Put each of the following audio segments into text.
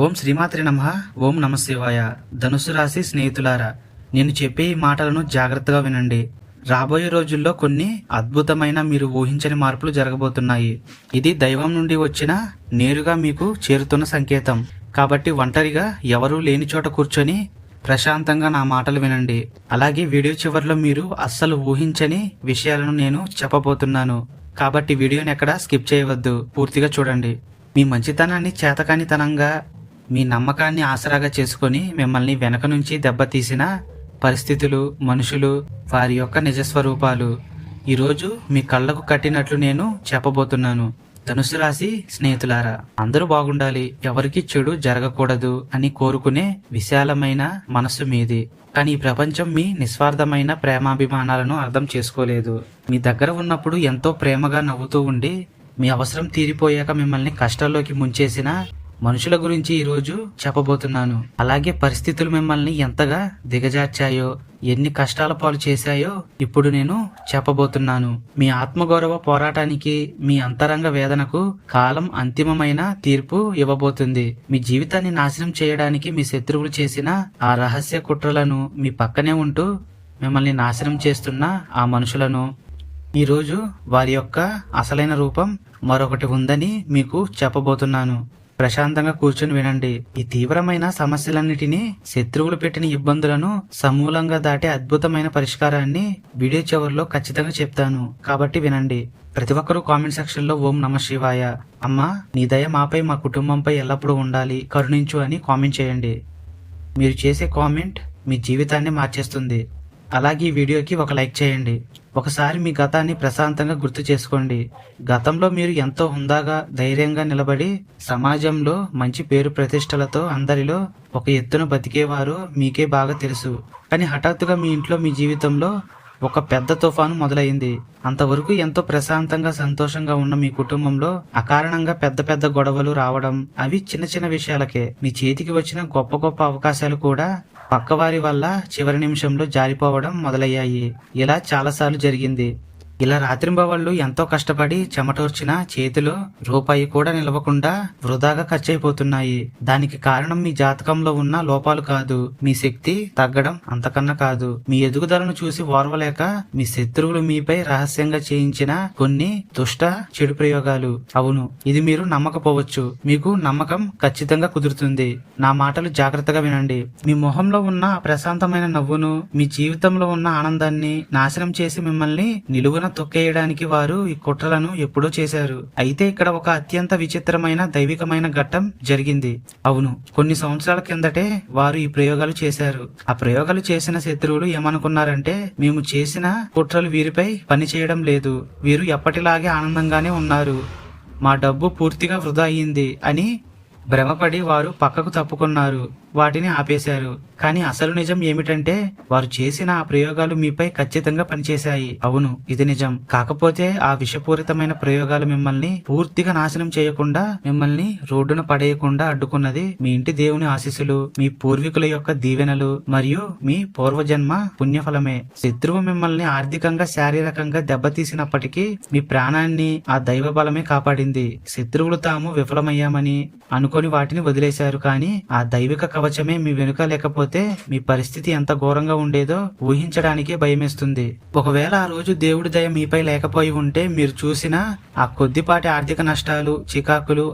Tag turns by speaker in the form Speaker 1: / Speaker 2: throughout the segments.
Speaker 1: ఓం శ్రీమాత్రి నమః. ఓం నమ శివాయ. ధనుసు రాశి స్నేహితులారా, నేను చెప్పే ఈ మాటలను జాగ్రత్తగా వినండి. రాబోయే రోజుల్లో కొన్ని అద్భుతమైన మీరు ఊహించని మార్పులు జరగబోతున్నాయి. ఇది దైవం నుండి వచ్చిన నేరుగా మీకు చేరుతున్న సంకేతం. కాబట్టి ఒంటరిగా ఎవరూ లేని చోట కూర్చొని ప్రశాంతంగా నా మాటలు వినండి. అలాగే వీడియో చివరిలో మీరు అస్సలు ఊహించని విషయాలను నేను చెప్పబోతున్నాను. కాబట్టి వీడియోని ఎక్కడ స్కిప్ చేయవద్దు, పూర్తిగా చూడండి. మీ మంచితనాన్ని చేతకానితనంగా, మీ నమ్మకాన్ని ఆసరాగా చేసుకొని మిమ్మల్ని వెనక నుంచి దెబ్బతీసిన పరిస్థితులు, మనుషులు, వారి యొక్క నిజస్వరూపాలు ఈరోజు మీ కళ్ళకు కట్టినట్లు నేను చెప్పబోతున్నాను. ధనుసు రాశి స్నేహితులారా, అందరూ బాగుండాలి, ఎవరికి చెడు జరగకూడదు అని కోరుకునే విశాలమైన మనస్సు మీది. కానీ ఈ ప్రపంచం మీ నిస్వార్థమైన ప్రేమాభిమానాలను అర్థం చేసుకోలేదు. మీ దగ్గర ఉన్నప్పుడు ఎంతో ప్రేమగా నవ్వుతూ ఉండి, మీ అవసరం తీరిపోయాక మిమ్మల్ని కష్టాల్లోకి ముంచేసిన మనుషుల గురించి ఈరోజు చెప్పబోతున్నాను. అలాగే పరిస్థితులు మిమ్మల్ని ఎంతగా దిగజార్చాయో, ఎన్ని కష్టాల పాలు చేశాయో ఇప్పుడు నేను చెప్పబోతున్నాను. మీ ఆత్మగౌరవ పోరాటానికి, మీ అంతరంగ వేదనకు కాలం అంతిమమైన తీర్పు ఇవ్వబోతుంది. మీ జీవితాన్ని నాశనం చేయడానికి మీ శత్రువులు చేసిన ఆ రహస్య కుట్రలను, మీ పక్కనే ఉంటూ మిమ్మల్ని నాశనం చేస్తున్న ఆ మనుషులను, ఈరోజు వారి యొక్క అసలైన రూపం మరొకటి ఉందని మీకు చెప్పబోతున్నాను. ప్రశాంతంగా కూర్చొని వినండి. ఈ తీవ్రమైన సమస్యలన్నిటినీ, శత్రువులు పెట్టిన ఇబ్బందులను సమూలంగా దాటే అద్భుతమైన పరిష్కారాన్ని వీడియో చివరిలో ఖచ్చితంగా చెప్తాను. కాబట్టి వినండి. ప్రతి ఒక్కరూ కామెంట్ సెక్షన్ లో ఓం నమ శివాయ, అమ్మా నీ దయ మాపై, మా కుటుంబంపై ఎల్లప్పుడూ ఉండాలి, కరుణించు అని కామెంట్ చేయండి. మీరు చేసే కామెంట్ మీ జీవితాన్ని మార్చేస్తుంది. అలాగే ఈ వీడియోకి ఒక లైక్ చేయండి. ఒకసారి మీ గతాన్ని ప్రశాంతంగా గుర్తు చేసుకోండి. గతంలో మీరు ఎంతో హుందాగా, ధైర్యంగా నిలబడి సమాజంలో మంచి పేరు ప్రతిష్టలతో అందరిలో ఒక ఎత్తున బతికేవారు మీకే బాగా తెలుసు. కానీ హఠాత్తుగా మీ ఇంట్లో, మీ జీవితంలో ఒక పెద్ద తుఫాను మొదలైంది. అంతవరకు ఎంతో ప్రశాంతంగా, సంతోషంగా ఉన్న మీ కుటుంబంలో అకారణంగా పెద్ద పెద్ద గొడవలు రావడం, అవి చిన్న చిన్న విషయాలకే. మీ చేతికి వచ్చిన గొప్ప గొప్ప అవకాశాలు కూడా పక్కవారి వల్ల చివరి నిమిషంలో జారిపోవడం మొదలయ్యాయి. ఇలా చాలాసార్లు జరిగింది. ఇలా రాత్రింబవళ్ళు ఎంతో కష్టపడి చెమటోర్చిన చేతిలో రూపాయి కూడా నిలవకుండా వృధాగా ఖర్చయిపోతున్నాయి. దానికి కారణం మీ జాతకంలో ఉన్న లోపాలు కాదు, మీ శక్తి తగ్గడం అంతకన్నా కాదు. మీ ఎదుగుదలను చూసి ఓర్వలేక మీ శత్రువులు మీపై రహస్యంగా చేయించిన కొన్ని దుష్ట చెడు ప్రయోగాలు. అవును, ఇది మీరు నమ్మకపోవచ్చు, మీకు నమ్మకం ఖచ్చితంగా కుదురుతుంది. నా మాటలు జాగ్రత్తగా వినండి. మీ మొహంలో ఉన్న ప్రశాంతమైన నవ్వును, మీ జీవితంలో ఉన్న ఆనందాన్ని నాశనం చేసి మిమ్మల్ని నిలువున తొక్కేయడానికి వారు ఈ కుట్రలను ఎప్పుడో చేశారు. అయితే ఇక్కడ ఒక అత్యంత విచిత్రమైన దైవికమైన ఘట్టం జరిగింది. అవును, కొన్ని సంవత్సరాల కిందటే వారు ఈ ప్రయోగాలు చేశారు. ఆ ప్రయోగాలు చేసిన శత్రువులు ఏమనుకున్నారంటే, మేము చేసిన కుట్రలు వీరిపై పని చేయడం లేదు, వీరు ఎప్పటిలాగే ఆనందంగానే ఉన్నారు, మా డబ్బు పూర్తిగా వృధా అయ్యింది అని భ్రమపడి వారు పక్కకు తప్పుకున్నారు, వాటిని ఆపేశారు. కానీ అసలు నిజం ఏమిటంటే, వారు చేసిన ఆ ప్రయోగాలు మీపై ఖచ్చితంగా పనిచేశాయి. అవును, ఇది నిజం. కాకపోతే ఆ విషపూరితమైన ప్రయోగాలు మిమ్మల్ని పూర్తిగా నాశనం చేయకుండా, మిమ్మల్ని రోడ్డున పడేయకుండా అడ్డుకున్నది మీ ఇంటి దేవుని ఆశీస్సులు, మీ పూర్వీకుల యొక్క దీవెనలు మరియు మీ పూర్వజన్మ పుణ్యఫలమే. శత్రువు మిమ్మల్ని ఆర్థికంగా, శారీరకంగా దెబ్బతీసినప్పటికీ మీ ప్రాణాన్ని ఆ దైవ బలమే కాపాడింది. శత్రువులు తాము విఫలమయ్యామని అనుకొని వాటిని వదిలేశారు. కానీ ఆ దైవిక కవచమే మీ వెనుక లేకపోతే మీ పరిస్థితి ఎంత ఘోరంగా ఉండేదో ఊహించడానికే భయమేస్తుంది. ఒకవేళ ఆ రోజు దేవుడి దయ మీపై లేకపోయి ఉంటే, మీరు చూసిన ఆ కొద్దిపాటి ఆర్థిక నష్టాలు, చికాకులు,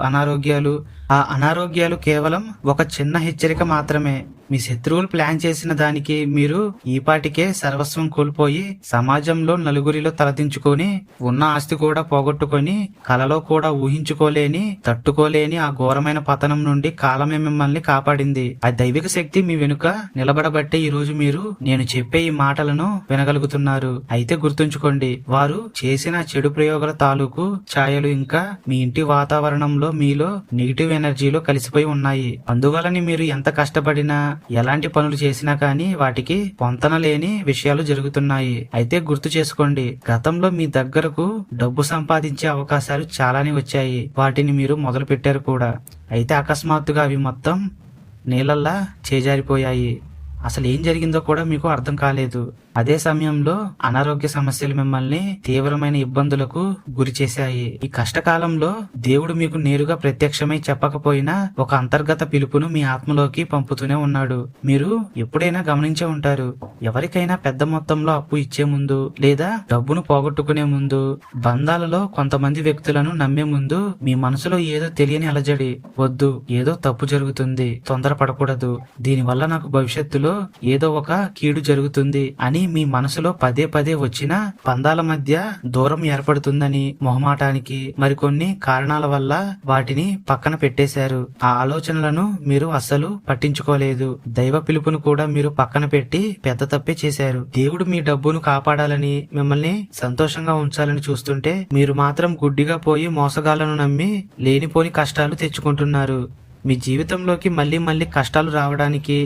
Speaker 1: ఆ అనారోగ్యాలు కేవలం ఒక చిన్న హెచ్చరిక మాత్రమే. మీ శత్రువులు ప్లాన్ చేసిన దానికి మీరు ఈపాటికే సర్వస్వం కోల్పోయి, సమాజంలో నలుగురిలో తలదించుకొని, ఉన్న ఆస్తి కూడా పోగొట్టుకొని, కలలో కూడా ఊహించుకోలేని, తట్టుకోలేని ఆ ఘోరమైన పతనం నుండి కాలమే మిమ్మల్ని కాపాడింది. ఆ దైవిక శక్తి మీ వెనుక నిలబడబట్టే ఈ రోజు మీరు నేను చెప్పే ఈ మాటలను వినగలుగుతున్నారు. అయితే గుర్తుంచుకోండి, వారు చేసిన చెడు ప్రయోగాల తాలూకు ఛాయలు ఇంకా మీ ఇంటి వాతావరణంలో, మీలో నెగిటివ్ ఎనర్జీలో కలిసిపోయి ఉన్నాయి. అందువలని మీరు ఎంత కష్టపడినా, ఎలాంటి పనులు చేసినా కానీ వాటికి పొంతన లేని విషయాలు జరుగుతున్నాయి. అయితే గుర్తు చేసుకోండి, గతంలో మీ దగ్గరకు డబ్బు సంపాదించే అవకాశాలు చాలానే వచ్చాయి. వాటిని మీరు మొదలు పెట్టారు కూడా. అయితే అకస్మాత్తుగా అవి మొత్తం నీళ్ళల్లా చేజారిపోయాయి. అసలు ఏం జరిగిందో కూడా మీకు అర్థం కాలేదు. అదే సమయంలో అనారోగ్య సమస్యలు మిమ్మల్ని తీవ్రమైన ఇబ్బందులకు గురి చేశాయి. ఈ కష్టకాలంలో దేవుడు మీకు నేరుగా ప్రత్యక్షమై చెప్పకపోయినా ఒక అంతర్గత పిలుపును మీ ఆత్మలోకి పంపుతూనే ఉన్నాడు. మీరు ఎప్పుడైనా గమనించే ఉంటారు, ఎవరికైనా పెద్ద మొత్తంలో అప్పు ఇచ్చే ముందు లేదా డబ్బును పోగొట్టుకునే ముందు, బంధాలలో కొంతమంది వ్యక్తులను నమ్మే ముందు మీ మనసులో ఏదో తెలియని అలజడి, వద్దు ఏదో తప్పు జరుగుతుంది, తొందరపడకూడదు, దీనివల్ల నాకు భవిష్యత్తులో ఏదో ఒక కీడు జరుగుతుంది అని మీ మనసులో పదే పదే వచ్చిన బంధాల మధ్య దూరం ఏర్పడుతుందని మొహమాటానికి మరికొన్ని కారణాల వల్ల వాటిని పక్కన పెట్టేశారు. ఆ ఆలోచనలను మీరు అస్సలు పట్టించుకోలేదు. దైవ పిలుపును కూడా మీరు పక్కన పెట్టి పెద్ద తప్పే చేశారు. దేవుడు మీ డబ్బును కాపాడాలని, మిమ్మల్ని సంతోషంగా ఉంచాలని చూస్తుంటే మీరు మాత్రం గుడ్డిగా పోయి మోసగాళ్లను నమ్మి లేనిపోని కష్టాలు తెచ్చుకుంటున్నారు. మీ జీవితంలోకి మళ్ళీ మళ్ళీ కష్టాలు రావడానికి,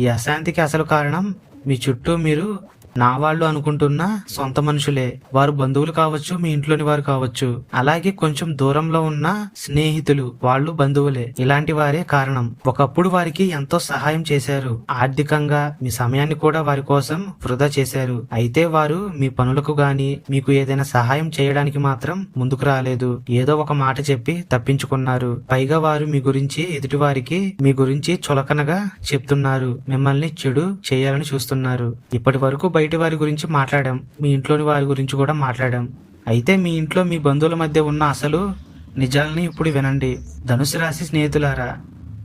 Speaker 1: ఈ అశాంతికి అసలు కారణం మీ చుట్టూ మీరు నా వాళ్ళు అనుకుంటున్న సొంత మనుషులే. వారు బంధువులు కావచ్చు, మీ ఇంట్లోని వారు కావచ్చు, అలాగే కొంచెం దూరంలో ఉన్న స్నేహితులు, వాళ్ళు బంధువులే. ఇలాంటి వారే కారణం. ఒకప్పుడు వారికి ఎంతో సహాయం చేశారు, ఆర్థికంగా మీ సమయాన్ని కూడా వారి కోసం వృధా చేశారు. అయితే వారు మీ పనులకు గాని మీకు ఏదైనా సహాయం చేయడానికి మాత్రం ముందుకు రాలేదు. ఏదో ఒక మాట చెప్పి తప్పించుకున్నారు. పైగా వారు మీ గురించి ఎదుటివారికి మీ గురించి చులకనగా చెప్తున్నారు, మిమ్మల్ని చెడు చేయాలని చూస్తున్నారు. ఇప్పటి వరకు బయటి వారి గురించి మాట్లాడాం, మీ ఇంట్లోని వారి గురించి కూడా మాట్లాడాం. అయితే మీ ఇంట్లో మీ బంధువుల మధ్య ఉన్న అసలు నిజాలని ఇప్పుడు వినండి. ధనుసు రాశి స్నేహితులారా,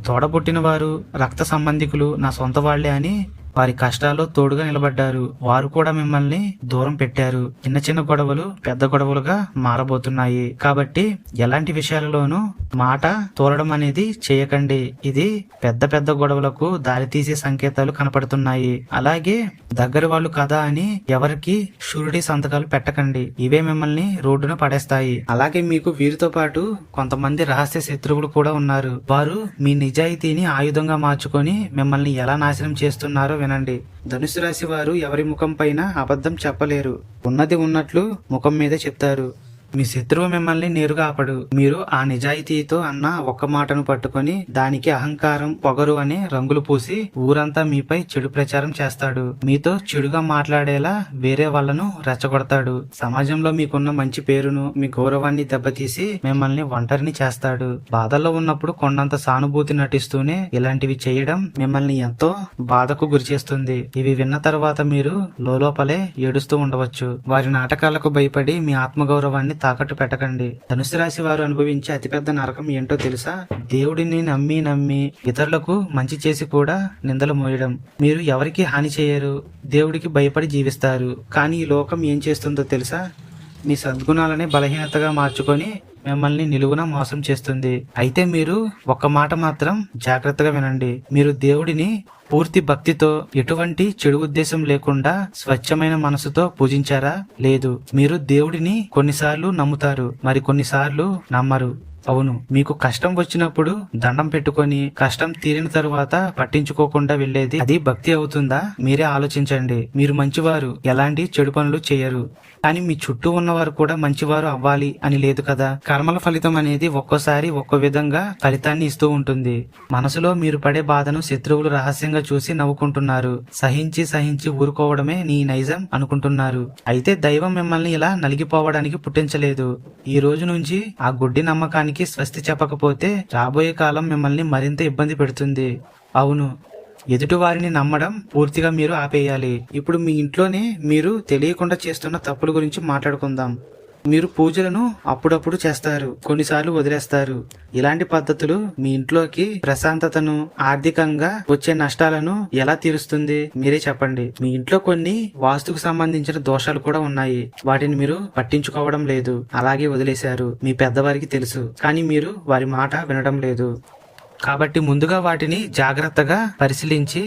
Speaker 1: తోడబుట్టిన వారు, రక్త సంబంధికులు నా సొంత వాళ్లే అని వారి కష్టాల్లో తోడుగా నిలబడ్డారు. వారు కూడా మిమ్మల్ని దూరం పెట్టారు. చిన్న చిన్న గొడవలు పెద్ద గొడవలుగా మారబోతున్నాయి. కాబట్టి ఎలాంటి విషయాలలోనూ మాట తోలడం అనేది చేయకండి. ఇది పెద్ద పెద్ద గొడవలకు దారితీసే సంకేతాలు కనపడుతున్నాయి. అలాగే దగ్గర వాళ్ళు కదా అని ఎవరికి షూరిటీ సంతకాలు పెట్టకండి. ఇవే మిమ్మల్ని రోడ్డున పడేస్తాయి. అలాగే మీకు వీరితో పాటు కొంతమంది రహస్య శత్రువులు కూడా ఉన్నారు. వారు మీ నిజాయితీని ఆయుధంగా మార్చుకొని మిమ్మల్ని ఎలా నాశనం చేస్తున్నారో వినండి. ధనుసు రాశి వారు ఎవరి ముఖం పైన అబద్ధం చెప్పలేరు. ఉన్నది ఉన్నట్లు ముఖం మీద చెప్తారు. మీ శత్రువు మిమ్మల్ని నేరుగా ఆపడు. మీరు ఆ నిజాయితీతో అన్న ఒక్క మాటను పట్టుకొని దానికి అహంకారం, పొగరు అనే రంగులు పూసి ఊరంతా మీపై చెడు ప్రచారం చేస్తాడు. మీతో చెడుగా మాట్లాడేలా వేరే వాళ్లను రెచ్చగొడతాడు. సమాజంలో మీకున్న మంచి పేరును, మీ గౌరవాన్ని దెబ్బతీసి మిమ్మల్ని ఒంటరిని చేస్తాడు. బాధల్లో ఉన్నప్పుడు కొండంత సానుభూతి నటిస్తూనే ఇలాంటివి చేయడం మిమ్మల్ని ఎంతో బాధకు గురిచేస్తుంది. ఇవి విన్న తర్వాత మీరు లోపలే ఏడుస్తూ ఉండవచ్చు. వారి నాటకాలకు భయపడి మీ ఆత్మగౌరవాన్ని తాకట్టు పెట్టకండి. ధనుసు రాశి వారు అనుభవించే అతిపెద్ద నరకం ఏంటో తెలుసా? దేవుడిని నమ్మి ఇతరులకు మంచి చేసి కూడా నిందలు మోయడం. మీరు ఎవరికి హాని చేయరు, దేవుడికి భయపడి జీవిస్తారు. కానీ ఈ లోకం ఏం చేస్తుందో తెలుసా? మీ సద్గుణాలని బలహీనతగా మార్చుకొని మిమ్మల్ని నిలువున మోసం చేస్తుంది. అయితే మీరు ఒక్క మాట మాత్రం జాగ్రత్తగా వినండి. మీరు దేవుడిని పూర్తి భక్తితో, ఎటువంటి చెడు ఉద్దేశం లేకుండా స్వచ్ఛమైన మనసుతో పూజించారా? లేదు. మీరు దేవుడిని కొన్నిసార్లు నమ్ముతారు, మరి కొన్నిసార్లు నమ్మరు. అవును, మీకు కష్టం వచ్చినప్పుడు దండం పెట్టుకొని కష్టం తీరిన తరువాత పట్టించుకోకుండా వెళ్లేది అది భక్తి అవుతుందా? మీరే ఆలోచించండి. మీరు మంచివారు, ఎలాంటి చెడు పనులు చేయరు. కానీ మీ చుట్టూ ఉన్నవారు కూడా మంచివారు అవ్వాలి అని లేదు కదా. కర్మల ఫలితం అనేది ఒక్కోసారి ఒక్కో విధంగా ఫలితాన్ని ఇస్తూ ఉంటుంది. మనసులో మీరు పడే బాధను శత్రువులు రహస్యంగా చూసి నవ్వుకుంటున్నారు. సహించి ఊరుకోవడమే నీ నైజం అనుకుంటున్నారు. అయితే దైవం మిమ్మల్ని ఇలా నలిగిపోవడానికి పుట్టించలేదు. ఈ రోజు నుంచి ఆ గుడ్డి నమ్మకానికి స్వస్తి చెప్పకపోతే రాబోయే కాలం మిమ్మల్ని మరింత ఇబ్బంది పెడుతుంది. అవును, ఎదుటి వారిని నమ్మడం పూర్తిగా మీరు ఆపేయాలి. ఇప్పుడు మీ ఇంట్లోనే మీరు తెలియకుండా చేస్తున్న తప్పుల గురించి మాట్లాడుకుందాం. మీరు పూజలను అప్పుడప్పుడు చేస్తారు, కొన్నిసార్లు వదిలేస్తారు. ఇలాంటి పద్ధతులు మీ ఇంట్లోకి ప్రశాంతతను, ఆర్థికంగా వచ్చే నష్టాలను ఎలా తీరుస్తుంది? మీరే చెప్పండి. మీ ఇంట్లో కొన్ని వాస్తుకు సంబంధించిన దోషాలు కూడా ఉన్నాయి. వాటిని మీరు పట్టించుకోవడం లేదు, అలాగే వదిలేశారు. మీ పెద్దవారికి తెలుసు, కానీ మీరు వారి మాట వినడం లేదు. కాబట్టి ముందుగా వాటిని జాగ్రత్తగా పరిశీలించి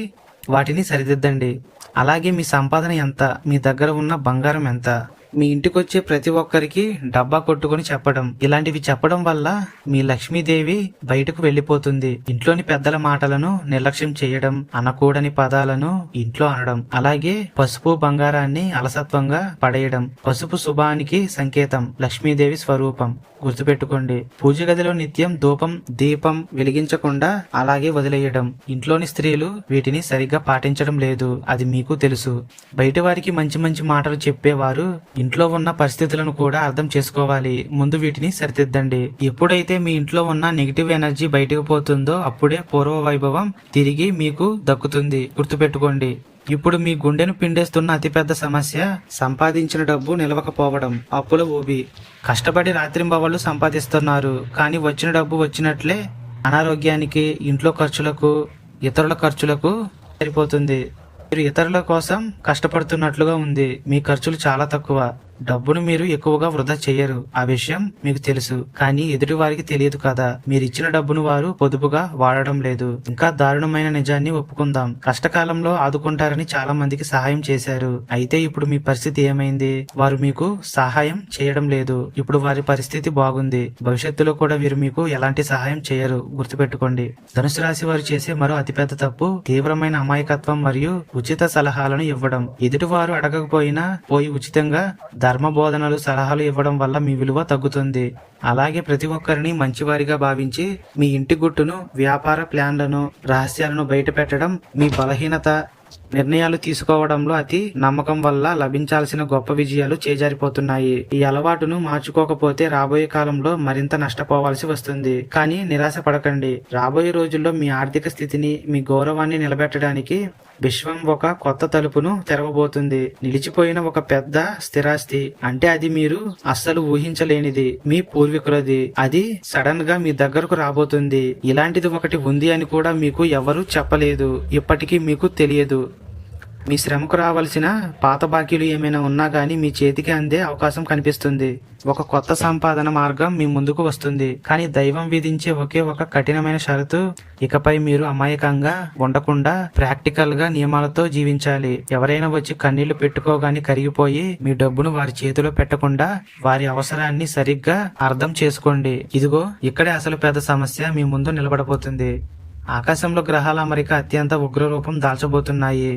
Speaker 1: వాటిని సరిదిద్దండి. అలాగే మీ సంపాదన ఎంత, మీ దగ్గర ఉన్న బంగారం ఎంత, మీ ఇంటికొచ్చే ప్రతి ఒక్కరికి డబ్బా కొట్టుకుని చెప్పడం. ఇలాంటివి చెప్పడం వల్ల మీ లక్ష్మీదేవి బయటకు వెళ్లిపోతుంది. ఇంట్లోని పెద్దల మాటలను నిర్లక్ష్యం చేయడం, అనకూడని పదాలను ఇంట్లో అనడం, అలాగే పసుపు బంగారాన్ని అలసత్వంగా పడేయడం. పసుపు శుభానికి సంకేతం, లక్ష్మీదేవి స్వరూపం. గుర్తుపెట్టుకోండి. పూజ గదిలో నిత్యం ధూపం దీపం వెలిగించకుండా అలాగే వదిలేయడం. ఇంట్లోని స్త్రీలు వీటిని సరిగ్గా పాటించడం లేదు, అది మీకు తెలుసు. బయట వారికి మంచి మంచి మాటలు చెప్పేవారు ఇంట్లో ఉన్న పరిస్థితులను కూడా అర్థం చేసుకోవాలి. ముందు వీటిని సరిదిద్దండి. ఎప్పుడైతే మీ ఇంట్లో ఉన్న నెగిటివ్ ఎనర్జీ బయటకు పోతుందో అప్పుడే పూర్వ వైభవం తిరిగి మీకు దక్కుతుంది. గుర్తుపెట్టుకోండి. ఇప్పుడు మీ గుండెను పిండేస్తున్న అతిపెద్ద సమస్య సంపాదించిన డబ్బు నిలవకపోవడం, అప్పుల ఊబి. కష్టపడి రాత్రింబవళ్లు సంపాదిస్తున్నారు, కానీ వచ్చిన డబ్బు వచ్చినట్లే అనారోగ్యానికి, ఇంట్లో ఖర్చులకు, ఇతరుల ఖర్చులకు సరిపోతుంది. మీరు ఇతరుల కోసం కష్టపడుతున్నట్లుగా ఉంది. మీ ఖర్చులు చాలా తక్కువ. డబ్బును మీరు ఎక్కువగా వృధా చేయరు, ఆ విషయం మీకు తెలుసు. కానీ ఎదుటి వారికి తెలియదు కదా. మీరు ఇచ్చిన డబ్బును వారు పొదుపుగా వాడడం లేదు. ఇంకా దారుణమైన నిజాన్ని ఒప్పుకుందాం. కష్టకాలంలో ఆదుకుంటారని చాలా మందికి సహాయం చేశారు. అయితే ఇప్పుడు మీ పరిస్థితి ఏమైంది? వారు మీకు సహాయం చేయడం లేదు. ఇప్పుడు వారి పరిస్థితి బాగుంది. భవిష్యత్తులో కూడా వీరు మీకు ఎలాంటి సహాయం చేయరు. గుర్తుపెట్టుకోండి. ధనుసు రాశి వారు చేసే మరో అతిపెద్ద తప్పు తీవ్రమైన అమాయకత్వం మరియు ఉచిత సలహాలను ఇవ్వడం. ఎదుటివారు అడగకపోయినా పోయి ఉచితంగా ధర్మ బోధనలు సలహాలు ఇవ్వడం వల్ల మీ విలువ తగ్గుతుంది. అలాగే ప్రతి ఒక్కరిని మంచివారిగా భావించి మీ ఇంటి గుట్టును, వ్యాపార ప్లాన్లను, రహస్యాలను బయట పెట్టడం మీ బలహీనత. నిర్ణయాలు తీసుకోవడంలో అతి నమ్మకం వల్ల లభించాల్సిన గొప్ప విజయాలు చేజారిపోతున్నాయి. ఈ అలవాటును మార్చుకోకపోతే రాబోయే కాలంలో మరింత నష్టపోవాల్సి వస్తుంది. కానీ నిరాశ పడకండి. రాబోయే రోజుల్లో మీ ఆర్థిక స్థితిని, మీ గౌరవాన్ని నిలబెట్టడానికి విశ్వం ఒక కొత్త తలుపును తెరవబోతుంది. నిలిచిపోయిన ఒక పెద్ద స్థిరాస్తి, అంటే అది మీరు అస్సలు ఊహించలేనిది, మీ పూర్వీకులది. అది సడన్ గా మీ దగ్గరకు రాబోతుంది. ఇలాంటిది ఒకటి ఉంది అని కూడా మీకు ఎవరు చెప్పలేదు, ఇప్పటికీ మీకు తెలియదు. మీ శ్రమకు రావాల్సిన పాత బాకీలు ఏమైనా ఉన్నా గానీ మీ చేతికి అందే అవకాశం కనిపిస్తుంది. ఒక కొత్త సంపాదన మార్గం మీ ముందుకు వస్తుంది. కానీ దైవం విధించే ఒకే ఒక కఠినమైన షరతు, ఇకపై మీరు అమాయకంగా ఉండకుండా ప్రాక్టికల్ గా నియమాలతో జీవించాలి. ఎవరైనా వచ్చి కన్నీళ్లు పెట్టుకోగాని కరిగిపోయి మీ డబ్బును వారి చేతిలో పెట్టకుండా వారి అవసరాన్ని సరిగ్గా అర్థం చేసుకోండి. ఇదిగో ఇక్కడే అసలు పెద్ద సమస్య మీ ముందు నిలబడబోతుంది. ఆకాశంలో గ్రహాల అమరిక అత్యంత ఉగ్రరూపం దాల్చబోతున్నాయి.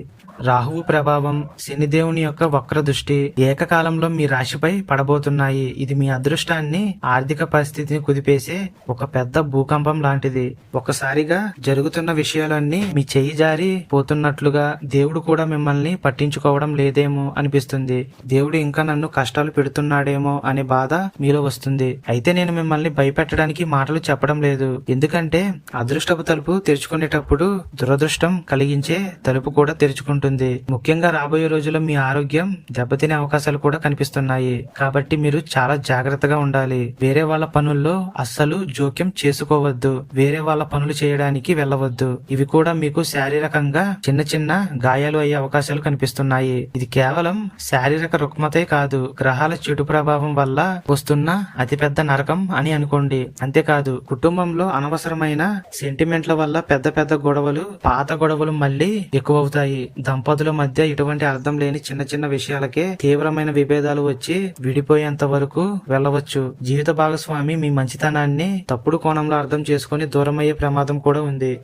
Speaker 1: రాహువు ప్రభావం, శనిదేవుని యొక్క వక్ర దృష్టి ఏకకాలంలో మీ రాశిపై పడబోతున్నాయి. ఇది మీ అదృష్టాన్ని, ఆర్థిక పరిస్థితిని కుదిపేసే ఒక పెద్ద భూకంపం లాంటిది. ఒకసారిగా జరుగుతున్న విషయాలన్నీ మీ చెయ్యి జారి పోతున్నట్లుగా దేవుడు కూడా మిమ్మల్ని పట్టించుకోవడం లేదేమో అనిపిస్తుంది. దేవుడు ఇంకా నన్ను కష్టాలు పెడుతున్నాడేమో అనే బాధ మీలో వస్తుంది. అయితే నేను మిమ్మల్ని భయపెట్టడానికి మాటలు చెప్పడం లేదు. ఎందుకంటే అదృష్టపు తలుపు తెరుచుకునేటప్పుడు దురదృష్టం కలిగించే తలుపు కూడా తెరుచుకుంటుంది. ముఖ్యంగా రాబోయే రోజుల్లో మీ ఆరోగ్యం దెబ్బతినే అవకాశాలు కూడా కనిపిస్తున్నాయి. కాబట్టి మీరు చాలా జాగ్రత్తగా ఉండాలి. వేరే వాళ్ళ పనుల్లో అస్సలు జోక్యం చేసుకోవద్దు. వేరే వాళ్ళ పనులు చేయడానికి వెళ్ళవద్దు. ఇవి కూడా మీకు శారీరకంగా చిన్న చిన్న గాయాలు అయ్యే అవకాశాలు కనిపిస్తున్నాయి. ఇది కేవలం శారీరక రుగ్మతే కాదు, గ్రహాల చెడు ప్రభావం వల్ల వస్తున్న అతిపెద్ద నరకం అని అనుకోండి. అంతేకాదు, కుటుంబంలో అనవసరమైన సెంటిమెంట్ల వల్ల పెద్ద పెద్ద గొడవలు, పాత గొడవలు మళ్ళీ ఎక్కువవుతాయి. దంపతుల మధ్య ఇటువంటి అర్థం లేని చిన్న చిన్న విషయాలకే తీవ్రమైన విభేదాలు వచ్చి విడిపోయేంత వరకు వెళ్ళవచ్చు. జీవిత భాగస్వామి మీ మంచితనాన్ని తప్పుడు కోణంలో అర్థం చేసుకుని దూరమయ్యే ప్రమాదం కూడా ఉంది.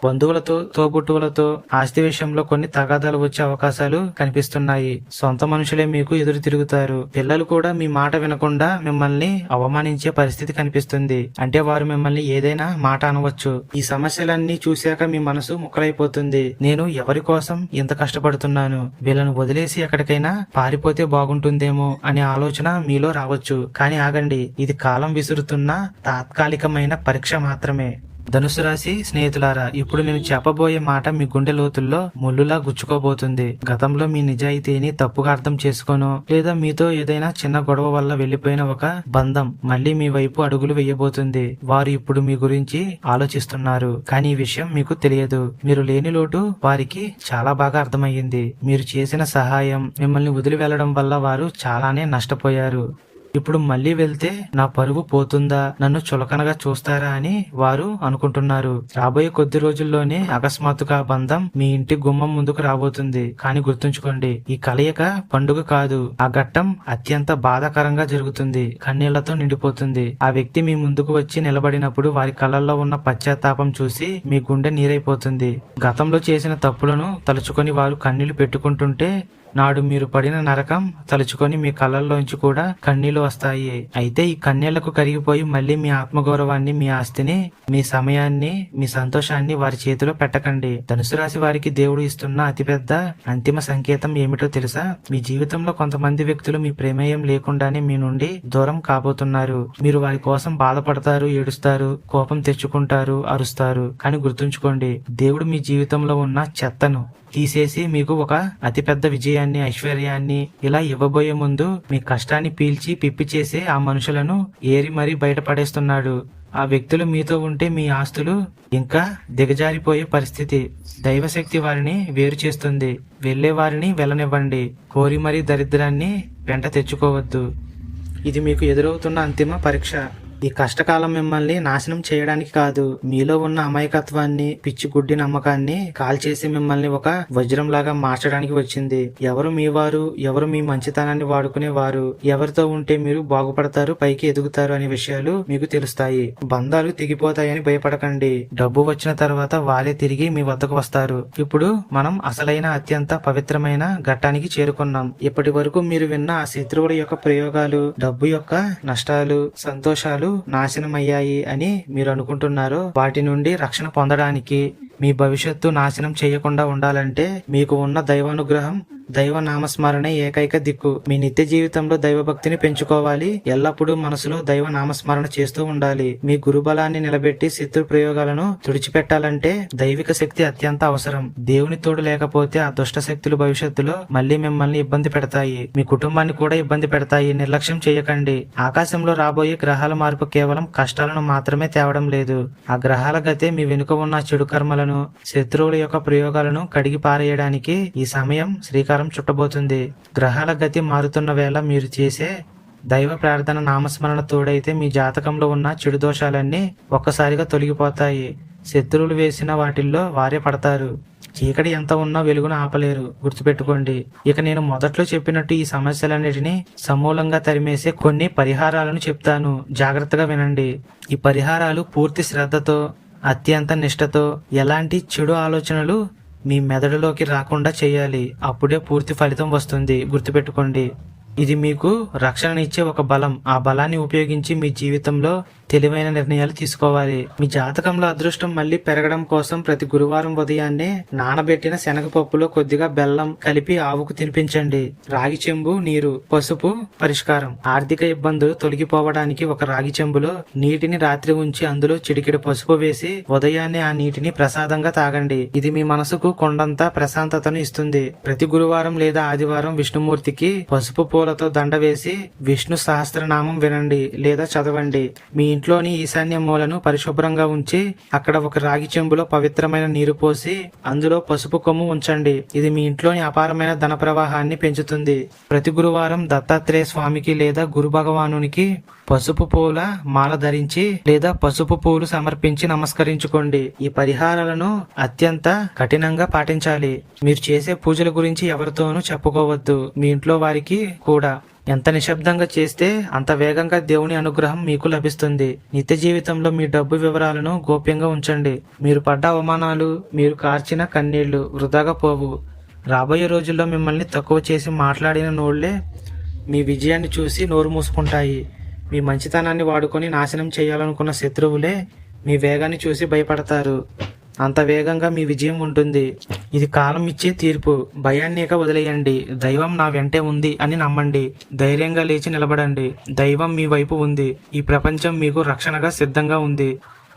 Speaker 1: బంధువులతో, తోబుట్టువులతో ఆస్తి విషయంలో కొన్ని తగాదాలు వచ్చే అవకాశాలు కనిపిస్తున్నాయి. సొంత మనుషులే మీకు ఎదురు తిరుగుతారు. పిల్లలు కూడా మీ మాట వినకుండా మిమ్మల్ని అవమానించే పరిస్థితి కనిపిస్తుంది. అంటే వారు మిమ్మల్ని ఏదైనా మాట అనవచ్చు. ఈ సమస్యలన్నీ చూశాక మీ మనసు ముక్కలైపోతుంది. నేను ఎవరి కోసం ఇంత కష్టపడుతున్నాను, వీళ్ళను వదిలేసి ఎక్కడికైనా పారిపోతే బాగుంటుందేమో అనే ఆలోచన మీలో రావచ్చు. కానీ ఆగండి, ఇది కాలం విసురుతున్న తాత్కాలికమైన పరీక్ష మాత్రమే. ధనుసు రాశి స్నేహితులారా, ఇప్పుడు నేను చెప్పబోయే మాట మీ గుండె లోతుల్లో ముళ్ళులా గుచ్చుకోబోతుంది. గతంలో మీ నిజాయితీని తప్పుగా అర్థం చేసుకోనో, లేదా మీతో ఏదైనా చిన్న గొడవ వల్ల వెళ్లిపోయిన ఒక బంధం మళ్లీ మీ వైపు అడుగులు వేయబోతుంది. వారు ఇప్పుడు మీ గురించి ఆలోచిస్తున్నారు, కానీ ఈ విషయం మీకు తెలియదు. మీరు లేని లోటు వారికి చాలా బాగా అర్థమయ్యింది. మీరు చేసిన సహాయం, మిమ్మల్ని వదిలి వెళ్లడం వల్ల వారు చాలానే నష్టపోయారు. ఇప్పుడు మళ్ళీ వెళ్తే నా పరువు పోతుందా, నన్ను చులకనగా చూస్తారా అని వారు అనుకుంటున్నారు. రాబోయే కొద్ది రోజుల్లోనే అకస్మాత్తుగా ఆ బంధం మీ ఇంటి గుమ్మం ముందుకు రాబోతుంది. కానీ గుర్తుంచుకోండి, ఈ కలయిక పండుగ కాదు. ఆ ఘట్టం అత్యంత బాధాకరంగా జరుగుతుంది, కన్నీళ్లతో నిండిపోతుంది. ఆ వ్యక్తి మీ ముందుకు వచ్చి నిలబడినప్పుడు వారి కళ్ళల్లో ఉన్న పశ్చాత్తాపం చూసి మీ గుండె నీరైపోతుంది. గతంలో చేసిన తప్పులను తలుచుకొని వారు కన్నీళ్లు పెట్టుకుంటుంటే నాడు మీరు పడిన నరకం తలుచుకొని మీ కళ్ళల్లోంచి కూడా కన్నీళ్లు వస్తాయి. అయితే ఈ కన్నీళ్లకు కరిగిపోయి మళ్ళీ మీ ఆత్మగౌరవాన్ని, మీ ఆస్తిని, మీ సమయాన్ని, మీ సంతోషాన్ని వారి చేతిలో పెట్టకండి. ధనుసు రాశి వారికి దేవుడు ఇస్తున్న అతిపెద్ద అంతిమ సంకేతం ఏమిటో తెలుసా? మీ జీవితంలో కొంతమంది వ్యక్తులు మీ ప్రమేయం లేకుండానే మీ నుండి దూరం కాబోతున్నారు. మీరు వారి కోసం బాధపడతారు, ఏడుస్తారు, కోపం తెచ్చుకుంటారు, అరుస్తారు. కానీ గుర్తుంచుకోండి, దేవుడు మీ జీవితంలో ఉన్న చెత్తను తీసేసి మీకు ఒక అతిపెద్ద విజయాన్ని, ఐశ్వర్యాన్ని ఇలా ఇవ్వబోయే ముందు మీ కష్టాన్ని పీల్చి పిప్పి చేసే ఆ మనుషులను ఏరి మరీ బయటపడేస్తున్నాడు. ఆ వ్యక్తులు మీతో ఉంటే మీ ఆస్తులు ఇంకా దిగజారిపోయే పరిస్థితి. దైవశక్తి వారిని వేరు చేస్తుంది. వెళ్లే వారిని వెళ్ళనివ్వండి. కోరి మరీ దరిద్రాన్ని వెంట తెచ్చుకోవద్దు. ఇది మీకు ఎదురవుతున్న అంతిమ పరీక్ష. ఈ కష్టకాలం మిమ్మల్ని నాశనం చేయడానికి కాదు, మీలో ఉన్న అమాయకత్వాన్ని, పిచ్చి గుడ్డి నమ్మకాన్ని కాల్చేసి మిమ్మల్ని ఒక వజ్రంలాగా మార్చడానికి వచ్చింది. ఎవరు మీ వారు, ఎవరు మీ మంచితనాన్ని వాడుకునేవారు, ఎవరితో ఉంటే మీరు బాగుపడతారు, పైకి ఎదుగుతారు అనే విషయాలు మీకు తెలుస్తాయి. బంధాలు తెగిపోతాయని భయపడకండి. డబ్బు వచ్చిన తర్వాత వారే తిరిగి మీ వద్దకు వస్తారు. ఇప్పుడు మనం అసలైన అత్యంత పవిత్రమైన ఘట్టానికి చేరుకున్నాం. ఇప్పటి వరకు మీరు విన్న ఆ శత్రువుల యొక్క ప్రయోగాలు, డబ్బు యొక్క నష్టాలు, సంతోషాలు నాశనమయ్యాయి అని మీరు అనుకుంటున్నారు. వాటి నుండి రక్షణ పొందడానికి, మీ భవిష్యత్తు నాశనం చేయకుండా ఉండాలంటే మీకు ఉన్న దైవానుగ్రహం, దైవ నామస్మరణే ఏకైక దిక్కు. మీ నిత్య జీవితంలో దైవభక్తిని పెంచుకోవాలి. ఎల్లప్పుడూ మనసులో దైవ నామస్మరణ చేస్తూ ఉండాలి. మీ గురుబలాన్ని నిలబెట్టి శత్రు ప్రయోగాలను తుడిచిపెట్టాలంటే దైవిక శక్తి అత్యంత అవసరం. దేవుని తోడు లేకపోతే ఆ దుష్ట శక్తులు భవిష్యత్తులో మళ్లీ మిమ్మల్ని ఇబ్బంది పెడతాయి, మీ కుటుంబాన్ని కూడా ఇబ్బంది పెడతాయి. నిర్లక్ష్యం చేయకండి. ఆకాశంలో రాబోయే గ్రహాల మార్పు కేవలం కష్టాలను మాత్రమే తేవడం లేదు. ఆ గ్రహాల గతే మీ వెనుక ఉన్న చెడు కర్మలను, శత్రువుల యొక్క ప్రయోగాలను కడిగి పారేయడానికి ఈ సమయం శ్రీకారం చుట్టబోతుంది. గ్రహాల గతి మారుతున్న వేళ మీరు చేసే దైవ ప్రార్థన, నామస్మరణ తోడైతే మీ జాతకంలో ఉన్న చెడు దోషాలన్నీ ఒక్కసారిగా తొలగిపోతాయి. శత్రువులు వేసిన వాటిల్లో వారే పడతారు. చీకటి ఎంత ఉన్నా వెలుగును ఆపలేరు. గుర్తుపెట్టుకోండి. ఇక నేను మొదట్లో చెప్పినట్టు ఈ సమస్యలన్నిటినీ సమూలంగా తరిమేసే కొన్ని పరిహారాలను చెప్తాను. జాగ్రత్తగా వినండి. ఈ పరిహారాలు పూర్తి శ్రద్ధతో, అత్యంత నిష్ఠతో, ఎలాంటి చెడు ఆలోచనలు మీ మెదడులోకి రాకుండా చేయాలి. అప్పుడే పూర్తి ఫలితం వస్తుంది. గుర్తుపెట్టుకోండి. ఇది మీకు రక్షణనిచ్చే ఒక బలం. ఆ బలాన్ని ఉపయోగించి మీ జీవితంలో తెలివైన నిర్ణయాలు తీసుకోవాలి. మీ జాతకంలో అదృష్టం మళ్లీ పెరగడం కోసం ప్రతి గురువారం ఉదయాన్నే నానబెట్టిన శనగపప్పులో కొద్దిగా బెల్లం కలిపి ఆవుకు తినిపించండి. రాగి చెంబు నీరు, పసుపు పరిష్కారం. ఆర్థిక ఇబ్బందులు తొలగిపోవడానికి ఒక రాగి చెంబులో నీటిని రాత్రి ఉంచి అందులో చిటికెడు పసుపు వేసి ఉదయాన్నే ఆ నీటిని ప్రసాదంగా తాగండి. ఇది మీ మనసుకు కొండంత ప్రశాంతతను ఇస్తుంది. ప్రతి గురువారం లేదా ఆదివారం విష్ణుమూర్తికి పసుపు పూలతో దండ వేసి విష్ణు సహస్రనామం వినండి లేదా చదవండి. మీ ఇంట్లోని ఈశాన్య మూలను పరిశుభ్రంగా ఉంచి అక్కడ ఒక రాగి చెంబులో పవిత్రమైన నీరు పోసి అందులో పసుపు కొమ్ము ఉంచండి. ఇది మీ ఇంట్లోని అపారమైన ధన ప్రవాహాన్ని పెంచుతుంది. ప్రతి గురువారం దత్తాత్రేయ స్వామికి లేదా గురు భగవానునికి పసుపు పూల మాల ధరించి లేదా పసుపు పూలు సమర్పించి నమస్కరించుకోండి. ఈ పరిహారాలను అత్యంత కఠినంగా పాటించాలి. మీరు చేసే పూజల గురించి ఎవరితోనూ చెప్పుకోవద్దు. మీ ఇంట్లో వారికి కూడా. ఎంత నిశ్శబ్దంగా చేస్తే అంత వేగంగా దేవుని అనుగ్రహం మీకు లభిస్తుంది. నిత్య జీవితంలో మీ డబ్బు వివరాలను గోప్యంగా ఉంచండి. మీరు పడ్డ అవమానాలు, మీరు కార్చిన కన్నీళ్లు వృధాగా పోవు. రాబోయే రోజుల్లో మిమ్మల్ని తక్కువ చేసి మాట్లాడిన నోళ్లే మీ విజయాన్ని చూసి నోరు మూసుకుంటాయి. మీ మంచితనాన్ని వాడుకొని నాశనం చేయాలనుకున్న శత్రువులే మీ వేగాన్ని చూసి భయపడతారు. అంత వేగంగా మీ విజయం ఉంటుంది. ఇది కాలం ఇచ్చే తీర్పు. భయాన్ని ఇక వదిలేయండి. దైవం నా వెంటే ఉంది అని నమ్మండి. ధైర్యంగా లేచి నిలబడండి. దైవం మీ వైపు ఉంది. ఈ ప్రపంచం మీకు రక్షణగా సిద్ధంగా ఉంది.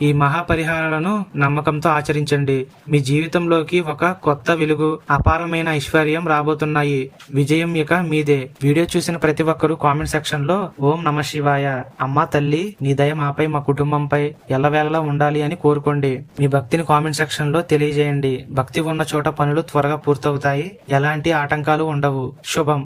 Speaker 1: ఈ మహాపరిహారాలను నమ్మకంతో ఆచరించండి. మీ జీవితంలోకి ఒక కొత్త వెలుగు, అపారమైన ఐశ్వర్యం రాబోతున్నాయి. విజయం ఇక మీదే. వీడియో చూసిన ప్రతి ఒక్కరూ కామెంట్ సెక్షన్ లో ఓం నమ శివాయ, అమ్మా తల్లి నీ దయ మాపై, మా కుటుంబంపై ఎల్లవేళలా ఉండాలి అని కోరుకోండి. మీ భక్తిని కామెంట్ సెక్షన్ లో తెలియజేయండి. భక్తి ఉన్న చోట పనులు త్వరగా పూర్తవుతాయి. ఎలాంటి ఆటంకాలు ఉండవు. శుభం.